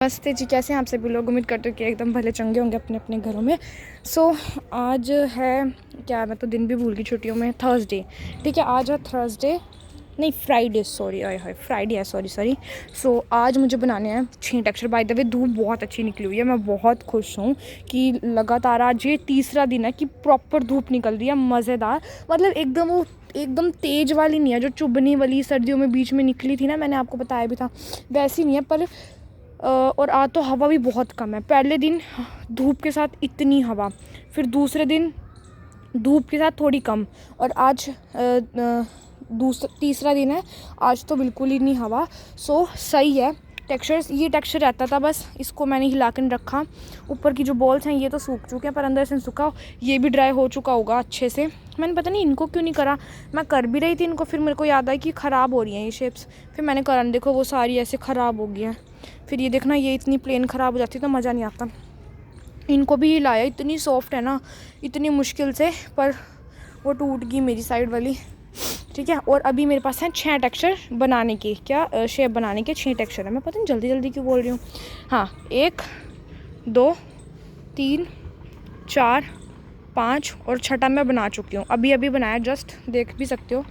नमस्ते जी, कैसे हैं आप सभी लोग। उम्मीद करते हो कि एकदम भले चंगे होंगे अपने अपने घरों में। आज है क्या, मैं तो दिन भी भूल गई छुट्टियों में, थर्सडे। ठीक है, आज है थर्सडे नहीं फ्राइडे, सॉरी हाय फ्राइडे है, सॉरी। आज मुझे बनाने हैं 6 टेक्सचर। बाय द वे धूप बहुत अच्छी निकली हुई है, मैं बहुत खुश हूँ कि लगातार आज ये तीसरा दिन है कि प्रॉपर धूप निकल रही है, मज़ेदार। मतलब एकदम तेज़ वाली नहीं है, जो चुभने वाली सर्दियों में बीच में निकली थी ना, मैंने आपको बताया भी था, वैसी नहीं है। पर और आज तो हवा भी बहुत कम है। पहले दिन धूप के साथ इतनी हवा, फिर दूसरे दिन धूप के साथ थोड़ी कम, और आज तीसरा दिन है, आज तो बिल्कुल ही नहीं हवा। सही है। ये टेक्सचर रहता था, बस इसको मैंने हिला कर रखा। ऊपर की जो बॉल्स हैं ये तो सूख चुके हैं, पर अंदर से सूखा, ये भी ड्राई हो चुका होगा अच्छे से। मैंने पता नहीं इनको क्यों नहीं करा, मैं कर भी रही थी इनको, फिर मेरे को याद आया कि ख़राब हो रही हैं ये शेप्स, फिर मैंने करा, देखो वो सारी ऐसे ख़राब हो गई हैं। फिर ये देखना, ये इतनी प्लेन ख़राब हो जाती तो मज़ा नहीं आता। इनको भी हिलाया, इतनी सॉफ्ट है ना, इतनी मुश्किल से, पर वो टूट गई मेरी साइड वाली। ठीक है, और अभी मेरे पास हैं 6 टेक्सचर बनाने के, शेप बनाने के 6 टेक्सचर है। मैं पता नहीं जल्दी जल्दी क्यों बोल रही हूँ। हाँ, 1 2 3 4 5 और छठा मैं बना चुकी हूँ, अभी बनाया, जस्ट देख भी सकते हो।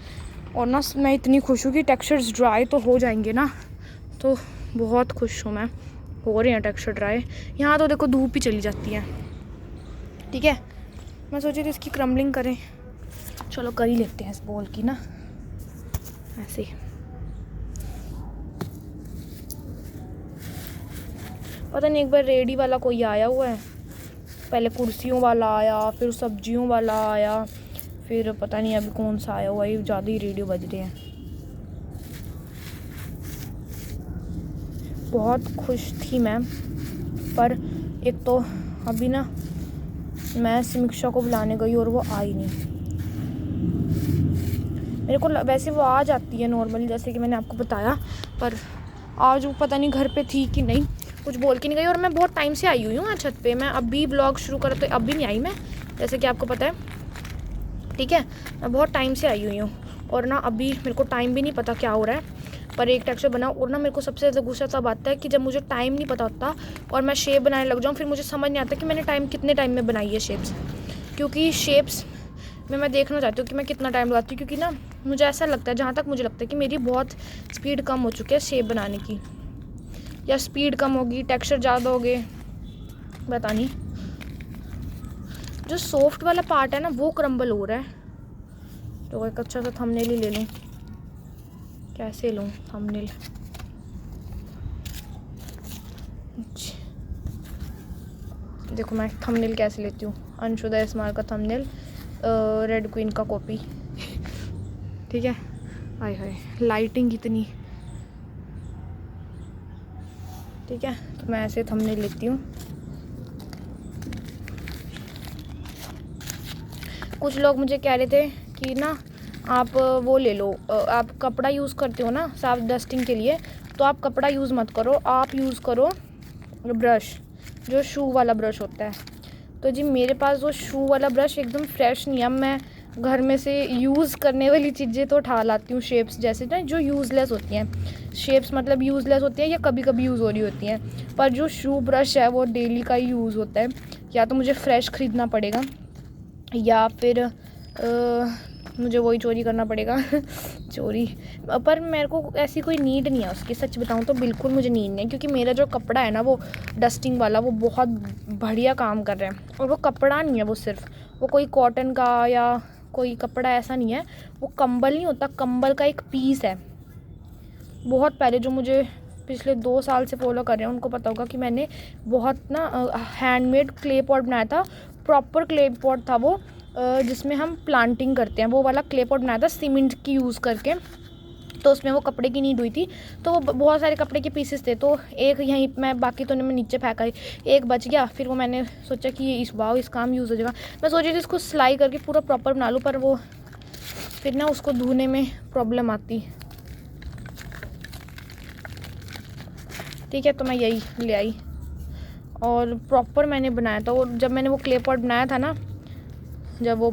और ना मैं इतनी खुश हूँ कि टेक्सचर्स ड्राई तो हो जाएंगे ना, तो बहुत खुश हूँ मैं। हो रहे हैं टेक्सचर ड्राई। यहाँ तो देखो धूप ही चली जाती है। ठीक है, मैं सोची थी इसकी क्रम्बलिंग करें, चलो कर ही लेते हैं इस बॉल की ना, ऐसे। पता नहीं, एक बार रेडी वाला कोई आया हुआ है, पहले कुर्सियों वाला आया, फिर सब्जियों वाला आया, फिर पता नहीं अभी कौन सा आया हुआ है, ज़्यादा ही रेडियो बज रहे हैं। बहुत खुश थी मैं, पर एक तो अभी ना मैं समीक्षा को बुलाने गई और वो आई नहीं। मेरे को वैसे वो आ जाती है नॉर्मली, जैसे कि मैंने आपको बताया, पर आज वो पता नहीं घर पे थी कि नहीं, कुछ बोल के नहीं गई। और मैं बहुत टाइम से आई हुई हूँ छत पे, मैं अभी ब्लॉग शुरू करा तो अभी नहीं आई मैं, जैसे कि आपको पता है। ठीक है, मैं बहुत टाइम से आई हुई हूँ, और ना अभी मेरे को टाइम भी नहीं पता क्या हो रहा है, पर एक टेक्सचर बना। और ना मेरे को सबसे ज़्यादा गुस्सा तब आता है कि जब मुझे टाइम नहीं पता होता और मैं शेप बनाने लग जाऊँ, फिर मुझे समझ नहीं आता कि मैंने कितने टाइम में बनाई है शेप्स। क्योंकि शेप्स में मैं देखना चाहती हूँ कि मैं कितना टाइम लगाती हूँ, क्योंकि ना मुझे ऐसा लगता है, जहाँ तक मुझे लगता है कि मेरी बहुत स्पीड कम हो चुकी है शेप बनाने की, या स्पीड कम होगी, टेक्सचर ज़्यादा हो गए, पता नहीं। जो सॉफ्ट वाला पार्ट है ना वो क्रम्बल हो रहा है। तो एक अच्छा सा थंबनेल ही ले लूँ, कैसे लूँ थंबनेल। देखो मैं थंबनेल कैसे लेती हूँ, अंशुदा स्मार का थंबनेल, रेड क्वीन का कॉपी। ठीक है, हाय हाय लाइटिंग इतनी। ठीक है, तो मैं ऐसे थंबनेल लेती हूँ। कुछ लोग मुझे कह रहे थे कि ना आप वो ले लो, आप कपड़ा यूज़ करते हो ना साफ डस्टिंग के लिए, तो आप कपड़ा यूज़ मत करो, आप यूज़ करो ब्रश, जो शू वाला ब्रश होता है। तो जी मेरे पास वो शू वाला ब्रश एकदम फ्रेश नहीं है। मैं घर में से यूज़ करने वाली चीज़ें तो उठा लाती हूँ, शेप्स जैसे ना जो यूज़लेस होती हैं, शेप्स मतलब यूज़लेस होती हैं या कभी कभी यूज़ हो रही होती हैं, पर जो शू ब्रश है वो डेली का ही यूज़ होता है। या तो मुझे फ्रेश ख़रीदना पड़ेगा, या फिर मुझे वही चोरी करना पड़ेगा। चोरी, पर मेरे को ऐसी कोई नीड नहीं है उसकी, सच बताऊँ तो बिल्कुल मुझे नीड नहीं है, क्योंकि मेरा जो कपड़ा है ना वो डस्टिंग वाला, वो बहुत बढ़िया काम कर रहा है। और वो कपड़ा नहीं है, वो सिर्फ वो कोई कॉटन का या कोई कपड़ा ऐसा नहीं है, वो कंबल नहीं होता, कंबल का एक पीस है। बहुत पहले जो मुझे पिछले 2 साल से फॉलो कर रहे हैं उनको पता होगा कि मैंने बहुत ना हैंडमेड क्ले पॉट बनाया था, प्रॉपर क्ले पॉट था वो, जिसमें हम प्लांटिंग करते हैं, वो वाला क्ले पॉट बनाया था सीमेंट की यूज़ करके। तो उसमें वो कपड़े की नीड हुई थी, तो वो बहुत सारे कपड़े के पीसेस थे, तो एक यहीं मैं, बाकी तो मैं नीचे फेंका ही, एक बच गया। फिर वो मैंने सोचा कि ये इस काम यूज़ हो जाएगा। मैं सोची थी इसको सिलाई करके पूरा प्रॉपर बना लूँ, पर वो फिर ना उसको धोने में प्रॉब्लम आती। ठीक है, तो मैं यही ले आई और प्रॉपर मैंने बनाया था। और जब मैंने वो क्ले पॉट बनाया था ना, जब वो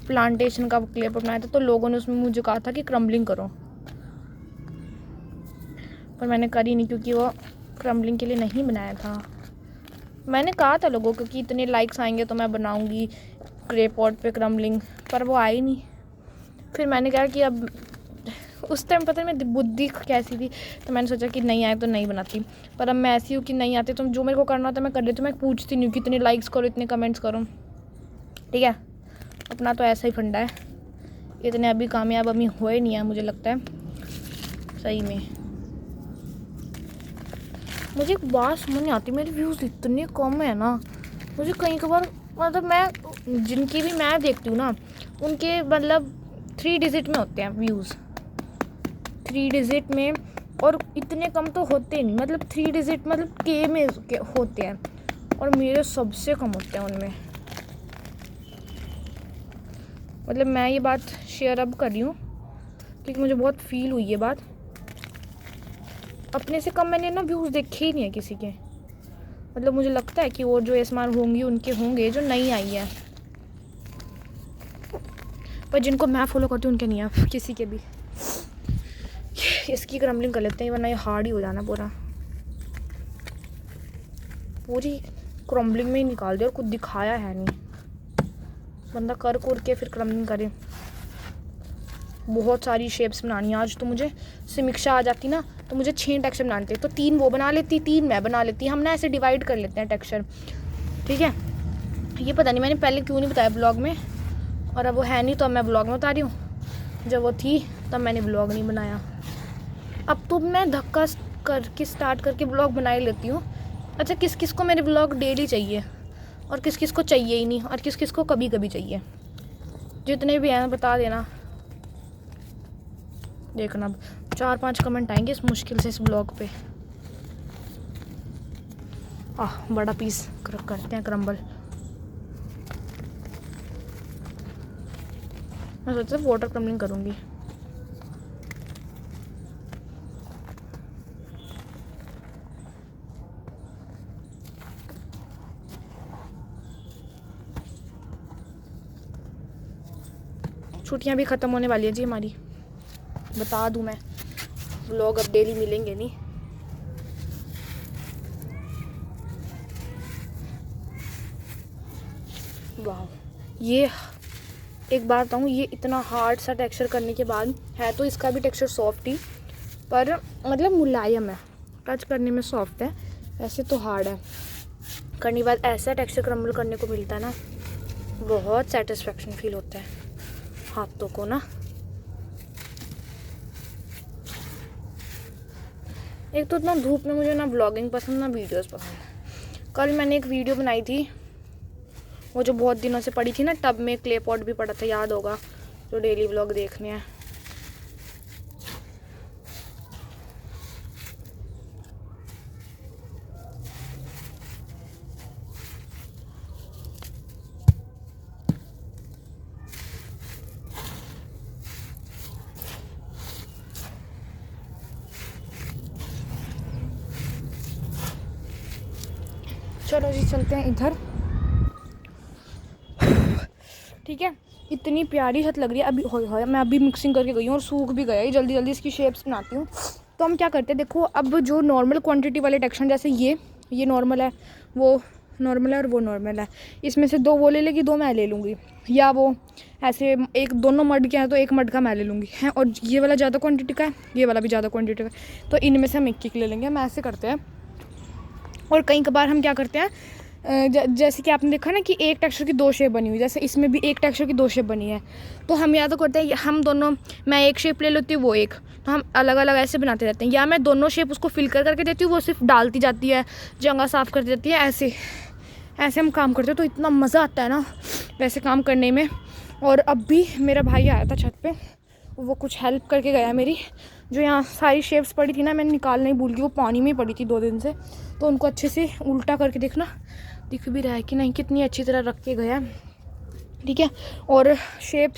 प्लांटेशन का क्ले पॉट बनाया था, तो लोगों ने उसमें मुझे कहा था कि क्रम्बलिंग करो, पर मैंने करी नहीं क्योंकि वो क्रम्बलिंग के लिए नहीं बनाया था। मैंने कहा था लोगों को कि इतने लाइक्स आएंगे तो मैं बनाऊंगी क्ले पॉट पे क्रम्बलिंग, पर वो आई नहीं। फिर मैंने कहा कि अब उस टाइम पता नहीं मेरी बुद्धि कैसी थी, तो मैंने सोचा कि नहीं आए तो नहीं बनाती। पर अब मैं ऐसी हूँ कि नहीं आते तो जो मेरे को करना होता है मैं कर लेती हूँ। मैं पूछती नहीं हूँ कि इतने लाइक्स करो, इतने कमेंट्स करो, ठीक है। अपना तो ऐसा ही फंडा है। इतने अभी कामयाब अभी हुए नहीं है मुझे लगता है सही में। मुझे एक बात समझ नहीं आती, मेरे व्यूज़ इतने कम है ना। मुझे कई कबार मतलब मैं जिनकी भी मैं देखती हूँ ना उनके मतलब 3 डिजिट में होते हैं व्यूज़, 3 डिजिट में, और इतने कम तो होते नहीं, मतलब 3 डिजिट मतलब के में होते हैं, और मेरे सबसे कम होते हैं उनमें। मतलब मैं ये बात शेयर अब कर रही हूँ क्योंकि मुझे बहुत फील हुई ये बात। अपने से कम मैंने ना व्यूज़ देखे ही नहीं है किसी के। मतलब मुझे लगता है कि वो जो एसमार होंगी उनके होंगे जो नहीं आई है, पर जिनको मैं फॉलो करती हूँ उनके नहीं है किसी के भी। इसकी क्रम्बलिंग कर लेते हैं वरना ये हार्ड ही हो जाना पूरा। पूरी क्रम्बलिंग में ही निकाल दिया और कुछ दिखाया है नहीं। बंदा कर के फिर क्रम्बलिंग करे। बहुत सारी शेप्स बनानी है आज तो मुझे। समीक्षा आ जाती ना तो मुझे 6 टेक्सचर बनाने थे, तो 3 वो बना लेती, 3 मैं बना लेती। हम ना ऐसे डिवाइड कर लेते हैं टेक्सचर, ठीक है। ये पता नहीं मैंने पहले क्यों नहीं बताया ब्लॉग में, और अब वो है नहीं तो अब मैं ब्लॉग में बता रही हूँ। जब वो थी तब मैंने ब्लॉग नहीं बनाया। अब तो मैं धक्का करके स्टार्ट करके ब्लॉग बना ही लेती हूँ। अच्छा, किस किस को मेरे ब्लॉग डेली चाहिए और किस किस को चाहिए ही नहीं, और किस किस को कभी कभी चाहिए। जितने भी हैं बता देना। देखना अब 4-5 कमेंट आएंगे इस मुश्किल से इस ब्लॉग पे। बड़ा पीस करते हैं क्रम्बल। मैं सोचता वाटर क्रम्बलिंग करूँगी। छुट्टियां भी ख़त्म होने वाली है जी हमारी, बता दूं मैं। व्लॉग अब डेली मिलेंगे नहीं। वाह, ये एक बात बताऊँ, ये इतना हार्ड सा टेक्सचर करने के बाद है तो इसका भी टेक्सचर सॉफ्ट ही, पर मतलब मुलायम है, टच करने में सॉफ्ट है, ऐसे तो हार्ड है। करने के बाद ऐसा टेक्सचर क्रम्बल करने को मिलता है ना, बहुत सेटिस्फेक्शन फील होता है हाथों को ना। एक तो इतना धूप में मुझे ना ब्लॉगिंग पसंद ना वीडियोस पसंद। कल मैंने एक वीडियो बनाई थी, वो जो बहुत दिनों से पड़ी थी ना, टब में क्ले पॉट भी पड़ा था, याद होगा, जो डेली ब्लॉग देखने हैं। चलो जी चलते हैं इधर, ठीक है। इतनी प्यारी छत लग रही है। अभी हो मैं अभी मिक्सिंग करके गई हूँ और सूख भी गया है। जल्दी जल्दी इसकी शेप्स बनाती हूँ। तो हम क्या करते हैं, देखो अब जो नॉर्मल क्वांटिटी वाले टेक्सचर, जैसे ये नॉर्मल है, वो नॉर्मल है और वो नॉर्मल है, इसमें से 2 वो ले लेगी, 2 मैं ले लूँगी, या वो ऐसे एक दोनों मड के हैं तो एक मड का मैं ले लूँगी है, और ये वाला ज़्यादा क्वान्टिटी का है, ये वाला भी ज़्यादा क्वान्टिटी का है, तो इनमें से हम एक ले लेंगे। हम ऐसे करते हैं। और कई कबार हम क्या करते हैं, जैसे कि आपने देखा ना कि एक टेक्सचर की 2 शेप बनी हुई, जैसे इसमें भी एक टेक्सचर की 2 शेप बनी है, तो हम या तो करते हैं हम दोनों, मैं एक शेप ले लेती हूँ, वो एक, तो हम अलग अलग ऐसे बनाते रहते हैं, या मैं दोनों शेप उसको फिल करके देती हूँ, वो सिर्फ डालती जाती है, जगह साफ़ कर देती है, ऐसे ऐसे हम काम करते हैं। तो इतना मज़ा आता है ना वैसे काम करने में। और अब भी मेरा भाई आया था छत पर, वो कुछ हेल्प करके गया मेरी। जो यहाँ सारी शेप्स पड़ी थी ना, मैंने निकालना ही भूल गई, वो पानी में पड़ी थी 2 दिन से, तो उनको अच्छे से उल्टा करके देखना दिख भी रहा है कि नहीं, कितनी अच्छी तरह रख के गया, ठीक है। और शेप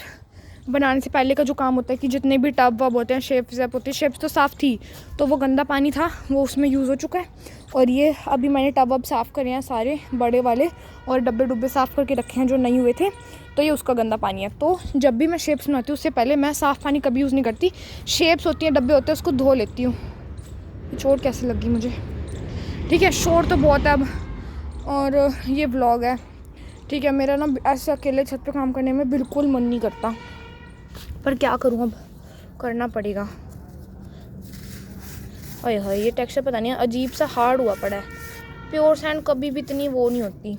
बनाने से पहले का जो काम होता है कि जितने भी टब वब होते हैं, शेप्स होती है, शेप्स तो साफ़ थी, तो वो गंदा पानी था वो उसमें यूज़ हो चुका है। और ये अभी मैंने टब वब साफ़ करे हैं सारे बड़े वाले, और डब्बे साफ़ करके रखे हैं जो नहीं हुए थे, तो ये उसका गंदा पानी है। तो जब भी मैं शेप्स बनाती हूँ उससे पहले मैं साफ़ पानी कभी यूज़ नहीं करती। शेप्स होती हैं, डब्बे होते हैं, उसको धो लेती हूँ, चोट कैसे लगी मुझे। ठीक है, शोर तो बहुत है अब, और ये व्लॉग है। ठीक है, मेरा ना ऐसे अकेले छत पे काम करने में बिल्कुल मन नहीं करता, पर क्या करूँ, अब करना पड़ेगा। अरे हाय, ये टेक्सचर पता नहीं अजीब सा हार्ड हुआ पड़ा है। प्योर सैंड कभी भी इतनी वो नहीं होती।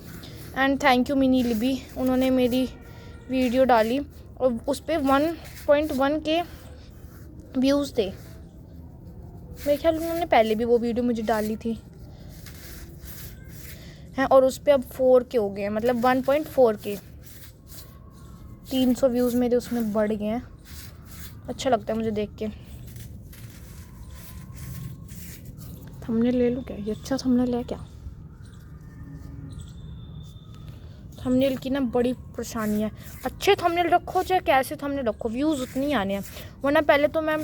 And thank you mini Libby, उन्होंने मेरी वीडियो डाली और उस पर 1.1 के व्यूज़ थे। मेरे ख्याल उन्होंने पहले भी वो वीडियो मुझे डाली थी हैं, और उस पर अब 4 के हो गए, मतलब 1.4 के। 300 व्यूज़ मेरे उसमें बढ़ गए हैं। अच्छा लगता है मुझे देख के। थंबनेल ले लूँ क्या? ये अच्छा थंबनेल है क्या? थंबनेल की ना बड़ी परेशानी है। अच्छे थंबनेल रखो चाहे कैसे थंबनेल रखो, व्यूज़ उतनी आने हैं। वरना पहले तो मैं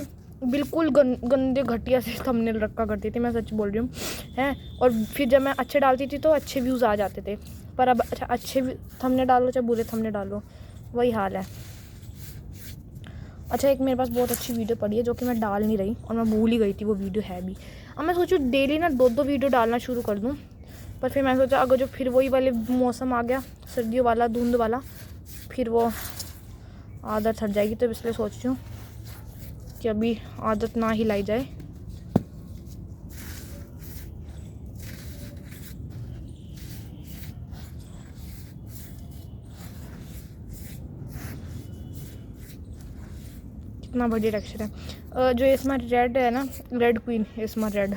बिल्कुल गंदे घटिया से थंबनेल रखा करती थी, मैं सच बोल रही हूँ हैं। और फिर जब मैं अच्छे डालती थी तो अच्छे व्यूज़ आ जाते थे। पर अब अच्छे थंबनेल डालो चाहे बुरे थंबनेल डालो, वही हाल है। अच्छा, एक मेरे पास बहुत अच्छी वीडियो पड़ी है जो कि मैं डाल नहीं रही, और मैं भूल ही गई थी वो वीडियो है भी। अब मैं सोचूँ डेली ना 2-2 वीडियो डालना शुरू कर दूँ, पर फिर मैं सोचा अगर जो फिर वही वाले मौसम आ गया, सर्दियों वाला, धुंध वाला, फिर वो आदत हट जाएगी। तो इसलिए सोच रही हूँ कि अभी आदत ना ही लाई जाए। कितना बढ़िया टेक्सचर है। जो इसमें रेड है ना, रेड क्वीन, इसमें रेड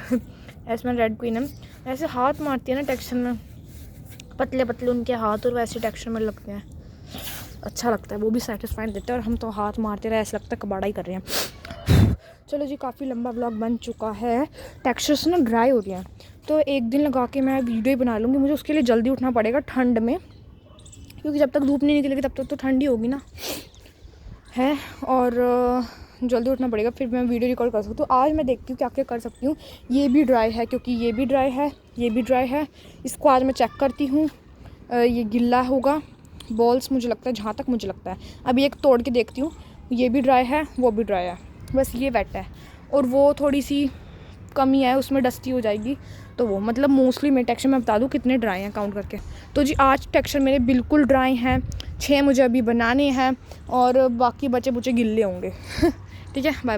इसमें रेड क्वीन है। ऐसे हाथ मारती है ना टेक्सचर में, पतले पतले उनके हाथ, और वैसे टेक्सचर में लगते हैं। अच्छा लगता है, वो भी सेटिस्फाइड देते हैं, और हम तो हाथ मारते रहे, ऐसा लगता है कबाड़ा ही कर रहे हैं। चलो जी, काफ़ी लंबा ब्लॉग बन चुका है। टेक्सचर्स ना ड्राई हो गया है, तो एक दिन लगा के मैं वीडियो ही बना लूँगी। मुझे उसके लिए जल्दी उठना पड़ेगा ठंड में, क्योंकि जब तक धूप नहीं निकलेगी तब तक तो ठंडी होगी ना है, और जल्दी उठना पड़ेगा, फिर मैं वीडियो रिकॉर्ड कर सकती हूँ। आज मैं देखती हूँ क्या क्या कर सकती हूँ। ये भी ड्राई है, क्योंकि ये भी ड्राई है, ये भी ड्राई है। इसको आज मैं चेक करती हूँ। ये गिल्ला होगा बॉल्स, मुझे लगता है, जहाँ तक मुझे लगता है। अभी एक तोड़ के देखती हूँ। ये भी ड्राई है, वो भी ड्राई है, बस ये वेट है, और वो थोड़ी सी कमी है, उसमें डस्टी हो जाएगी। तो वो मतलब मोस्टली मेरे टेक्सचर मैं बता दूँ कितने ड्राई हैं काउंट करके। तो जी आज टेक्सचर मेरे बिल्कुल ड्राई हैं। 6 मुझे अभी बनाने हैं, और बाकी बचे बुचे गिल्ले होंगे। ठीक है, बाय।